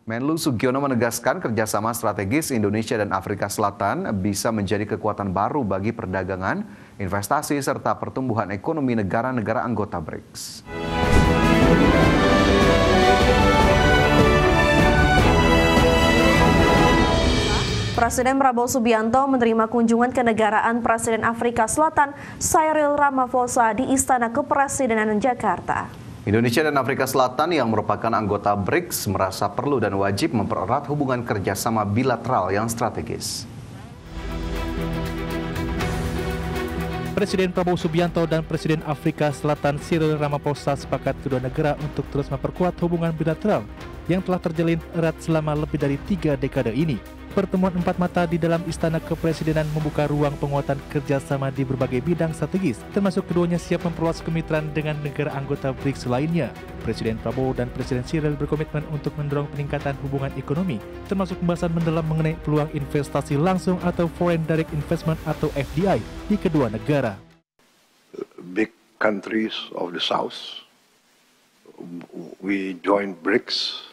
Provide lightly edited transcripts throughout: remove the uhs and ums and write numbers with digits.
Menlu Sugiono menegaskan kerjasama strategis Indonesia dan Afrika Selatan bisa menjadi kekuatan baru bagi perdagangan, investasi, serta pertumbuhan ekonomi negara-negara anggota BRICS. Presiden Prabowo Subianto menerima kunjungan kenegaraan Presiden Afrika Selatan Cyril Ramaphosa di Istana Kepresidenan Jakarta. Indonesia dan Afrika Selatan yang merupakan anggota BRICS merasa perlu dan wajib mempererat hubungan kerjasama bilateral yang strategis. Presiden Prabowo Subianto dan Presiden Afrika Selatan Cyril Ramaphosa sepakat kedua negara untuk terus memperkuat hubungan bilateral yang telah terjalin erat selama lebih dari 3 dekade ini. Pertemuan empat mata di dalam Istana Kepresidenan membuka ruang penguatan kerjasama di berbagai bidang strategis, termasuk keduanya siap memperluas kemitraan dengan negara anggota BRICS lainnya. Presiden Prabowo dan Presiden Cyril berkomitmen untuk mendorong peningkatan hubungan ekonomi, termasuk pembahasan mendalam mengenai peluang investasi langsung atau Foreign Direct Investment atau FDI di kedua negara. Big countries of the South, we joined BRICS,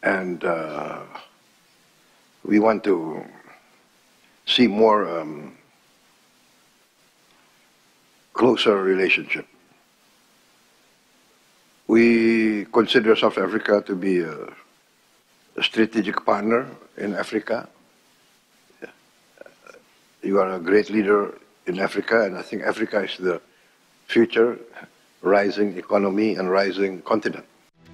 and we want to see more closer relationship. We consider South Africa to be a strategic partner in Africa. You are a great leader in Africa, and I think Africa is the future rising economy and rising continent.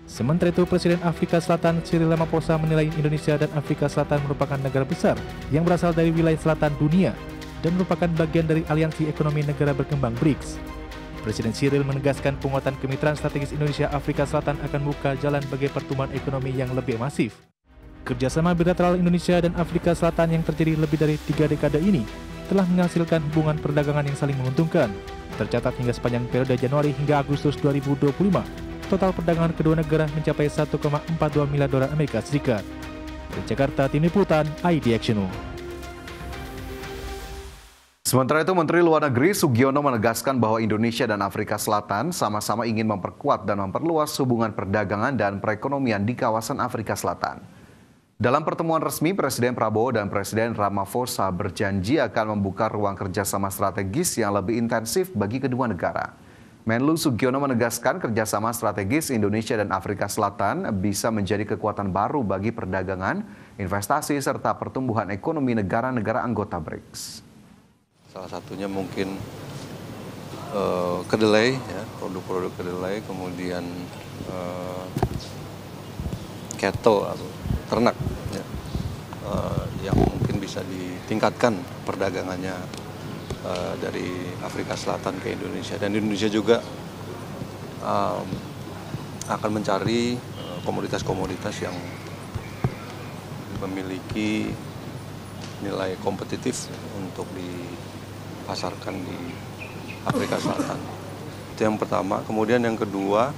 Sementara itu, Presiden Afrika Selatan Cyril Ramaphosa menilai Indonesia dan Afrika Selatan merupakan negara besar yang berasal dari wilayah selatan dunia dan merupakan bagian dari aliansi ekonomi negara berkembang BRICS. Presiden Cyril menegaskan penguatan kemitraan strategis Indonesia-Afrika Selatan akan membuka jalan bagi pertumbuhan ekonomi yang lebih masif. Kerjasama bilateral Indonesia dan Afrika Selatan yang terjadi lebih dari 3 dekade ini telah menghasilkan hubungan perdagangan yang saling menguntungkan. Tercatat hingga sepanjang periode Januari hingga Agustus 2025, total perdagangan kedua negara mencapai 1,42 miliar dolar Amerika Serikat. Dari Jakarta, Tim Liputan, IDXNU. Sementara itu, Menteri Luar Negeri Sugiono menegaskan bahwa Indonesia dan Afrika Selatan sama-sama ingin memperkuat dan memperluas hubungan perdagangan dan perekonomian di kawasan Afrika Selatan. Dalam pertemuan resmi, Presiden Prabowo dan Presiden Ramaphosa berjanji akan membuka ruang kerjasama strategis yang lebih intensif bagi kedua negara. Menlu Sugiono menegaskan kerjasama strategis Indonesia dan Afrika Selatan bisa menjadi kekuatan baru bagi perdagangan, investasi, serta pertumbuhan ekonomi negara-negara anggota BRICS. Salah satunya mungkin kedelai, ya, produk-produk kedelai, kemudian cattle atau ternak, ya, yang mungkin bisa ditingkatkan perdagangannya dari Afrika Selatan ke Indonesia, dan Indonesia juga akan mencari komoditas-komoditas yang memiliki nilai kompetitif untuk dipasarkan di Afrika Selatan. Itu yang pertama. Kemudian yang kedua,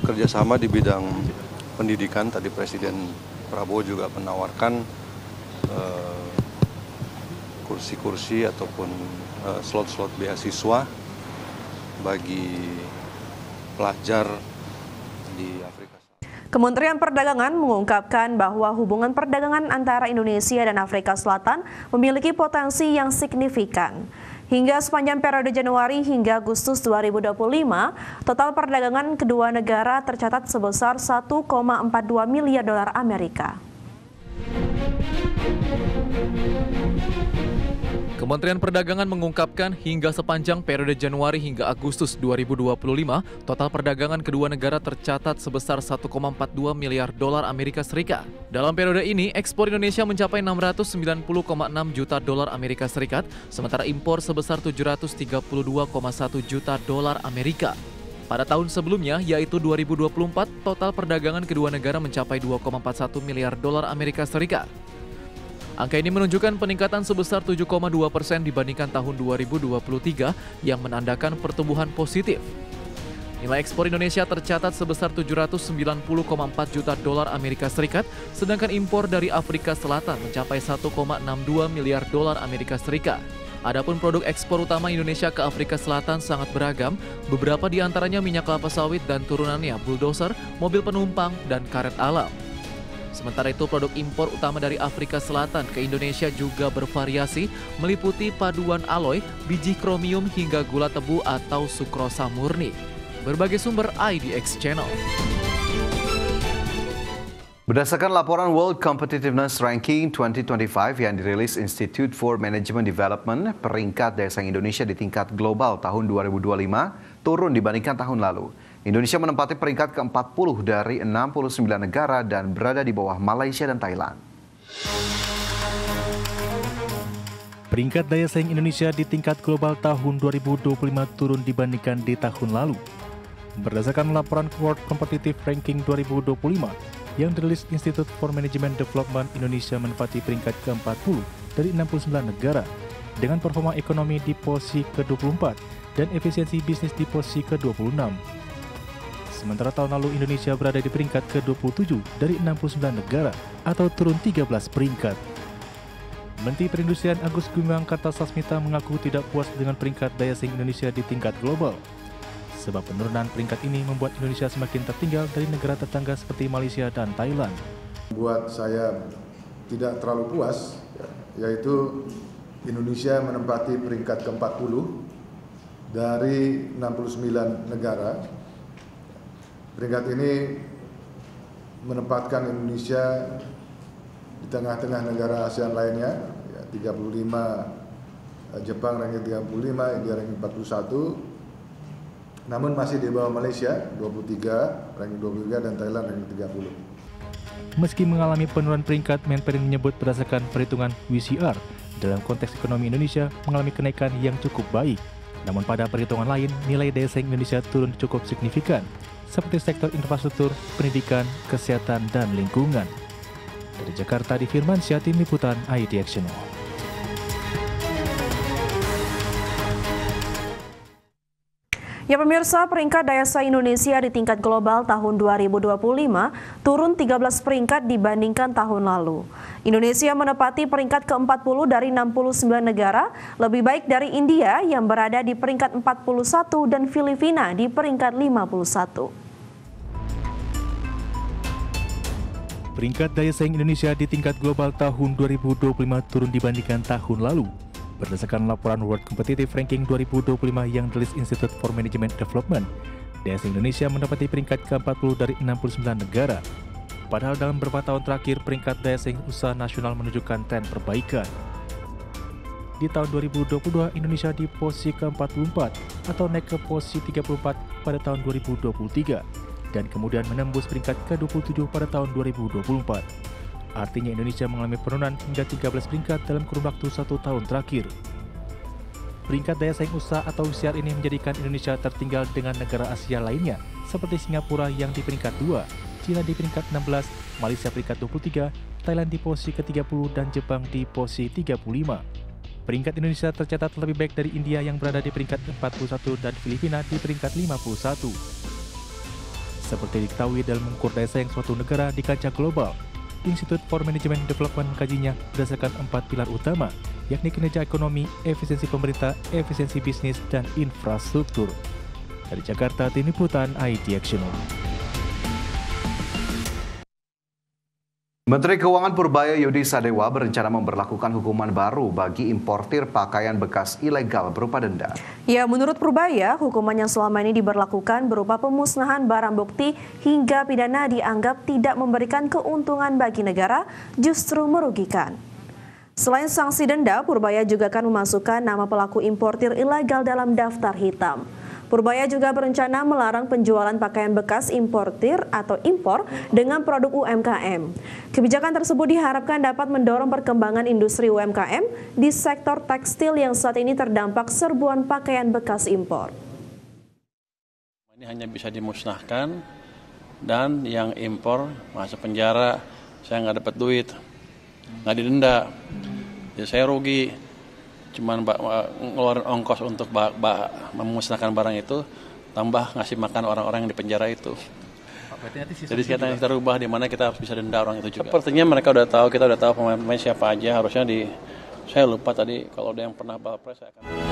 kerjasama di bidang pendidikan. Tadi Presiden Prabowo juga menawarkan kursi-kursi ataupun slot-slot beasiswa bagi pelajar di Afrika Selatan. Kementerian Perdagangan mengungkapkan bahwa hubungan perdagangan antara Indonesia dan Afrika Selatan memiliki potensi yang signifikan. Hingga sepanjang periode Januari hingga Agustus 2025, total perdagangan kedua negara tercatat sebesar 1,42 miliar dolar Amerika. Kementerian Perdagangan mengungkapkan hingga sepanjang periode Januari hingga Agustus 2025, total perdagangan kedua negara tercatat sebesar 1,42 miliar dolar Amerika Serikat. Dalam periode ini, ekspor Indonesia mencapai 690,6 juta dolar Amerika Serikat, sementara impor sebesar 732,1 juta dolar Amerika. Pada tahun sebelumnya, yaitu 2024, total perdagangan kedua negara mencapai 2,41 miliar dolar Amerika Serikat. Angka ini menunjukkan peningkatan sebesar 7,2% dibandingkan tahun 2023 yang menandakan pertumbuhan positif. Nilai ekspor Indonesia tercatat sebesar 790,4 juta dolar Amerika Serikat, sedangkan impor dari Afrika Selatan mencapai 1,62 miliar dolar Amerika Serikat. Adapun produk ekspor utama Indonesia ke Afrika Selatan sangat beragam, beberapa di antaranya minyak kelapa sawit dan turunannya bulldozer, mobil penumpang, dan karet alam. Sementara itu, produk impor utama dari Afrika Selatan ke Indonesia juga bervariasi, meliputi paduan aloy, biji kromium hingga gula tebu atau sukrosa murni. Berbagai sumber IDX Channel. Berdasarkan laporan World Competitiveness Ranking 2025 yang dirilis Institute for Management Development, peringkat daya saing Indonesia di tingkat global tahun 2025 turun dibandingkan tahun lalu. Indonesia menempati peringkat ke-40 dari 69 negara dan berada di bawah Malaysia dan Thailand. Peringkat daya saing Indonesia di tingkat global tahun 2025 turun dibandingkan di tahun lalu. Berdasarkan laporan World Competitive Ranking 2025 yang dirilis Institute for Management Development, Indonesia menempati peringkat ke-40 dari 69 negara dengan performa ekonomi di posisi ke-24 dan efisiensi bisnis di posisi ke-26. Sementara tahun lalu Indonesia berada di peringkat ke-27 dari 69 negara atau turun 13 peringkat. Menteri Perindustrian Agus Gumiwang Kartasasmita mengaku tidak puas dengan peringkat daya saing Indonesia di tingkat global. Sebab penurunan peringkat ini membuat Indonesia semakin tertinggal dari negara tetangga seperti Malaysia dan Thailand. Buat saya tidak terlalu puas, yaitu Indonesia menempati peringkat ke-40 dari 69 negara. Peringkat ini menempatkan Indonesia di tengah-tengah negara ASEAN lainnya, 35 Jepang ranking 35, India ranking 41. Namun masih di bawah Malaysia 23, ranking 23 dan Thailand ranking 30. Meski mengalami penurunan peringkat, Menperin menyebut berdasarkan perhitungan WCR dalam konteks ekonomi Indonesia mengalami kenaikan yang cukup baik. Namun pada perhitungan lain, nilai daya saing Indonesia turun cukup signifikan, seperti sektor infrastruktur, pendidikan, kesehatan, dan lingkungan. Dari Jakarta, di Firmansyah, Tim Liputan IDX Channel. Ya pemirsa, peringkat daya saing Indonesia di tingkat global tahun 2025 turun 13 peringkat dibandingkan tahun lalu. Indonesia menempati peringkat ke-40 dari 69 negara, lebih baik dari India yang berada di peringkat 41 dan Filipina di peringkat 51. Peringkat daya saing Indonesia di tingkat global tahun 2025 turun dibandingkan tahun lalu. Berdasarkan laporan World Competitive Ranking 2025 yang dirilis Institute for Management Development, daya saing Indonesia menempati peringkat ke-40 dari 69 negara. Padahal dalam beberapa tahun terakhir, peringkat daya saing usaha nasional menunjukkan tren perbaikan. Di tahun 2022, Indonesia di posisi ke-44 atau naik ke posisi 34 pada tahun 2023 dan kemudian menembus peringkat ke-27 pada tahun 2024. Artinya Indonesia mengalami penurunan hingga 13 peringkat dalam kurun waktu 1 tahun terakhir. Peringkat daya saing usaha atau WCR ini menjadikan Indonesia tertinggal dengan negara Asia lainnya seperti Singapura yang di peringkat 2, China di peringkat 16, Malaysia peringkat 23, Thailand di posisi ke-30 dan Jepang di posisi 35. Peringkat Indonesia tercatat lebih baik dari India yang berada di peringkat 41 dan Filipina di peringkat 51. Seperti diketahui dalam mengukur daya saing suatu negara di kancah global, Institute for Management Development mengkajinya berdasarkan 4 pilar utama, yakni kinerja ekonomi, efisiensi pemerintah, efisiensi bisnis, dan infrastruktur. Dari Jakarta, Tim Liputan IDX Channel. Menteri Keuangan Purbaya Yudi Sadewa berencana memberlakukan hukuman baru bagi importir pakaian bekas ilegal berupa denda. Ya, menurut Purbaya, hukuman yang selama ini diberlakukan berupa pemusnahan barang bukti hingga pidana dianggap tidak memberikan keuntungan bagi negara, justru merugikan. Selain sanksi denda, Purbaya juga akan memasukkan nama pelaku importir ilegal dalam daftar hitam. Purbaya juga berencana melarang penjualan pakaian bekas importir atau impor dengan produk UMKM. Kebijakan tersebut diharapkan dapat mendorong perkembangan industri UMKM di sektor tekstil yang saat ini terdampak serbuan pakaian bekas impor. Ini hanya bisa dimusnahkan dan yang impor masuk penjara, saya nggak dapat duit, nggak didenda, jadi saya rugi. Cuman ngeluarin ongkos untuk memusnahkan barang itu, tambah ngasih makan orang-orang yang di penjara itu. Jadi sekarang kita rubah di mana kita harus bisa denda orang itu juga. Sepertinya mereka udah tahu, kita udah tahu pemain-pemain siapa aja, harusnya Saya lupa tadi kalau ada yang pernah Bapres saya akan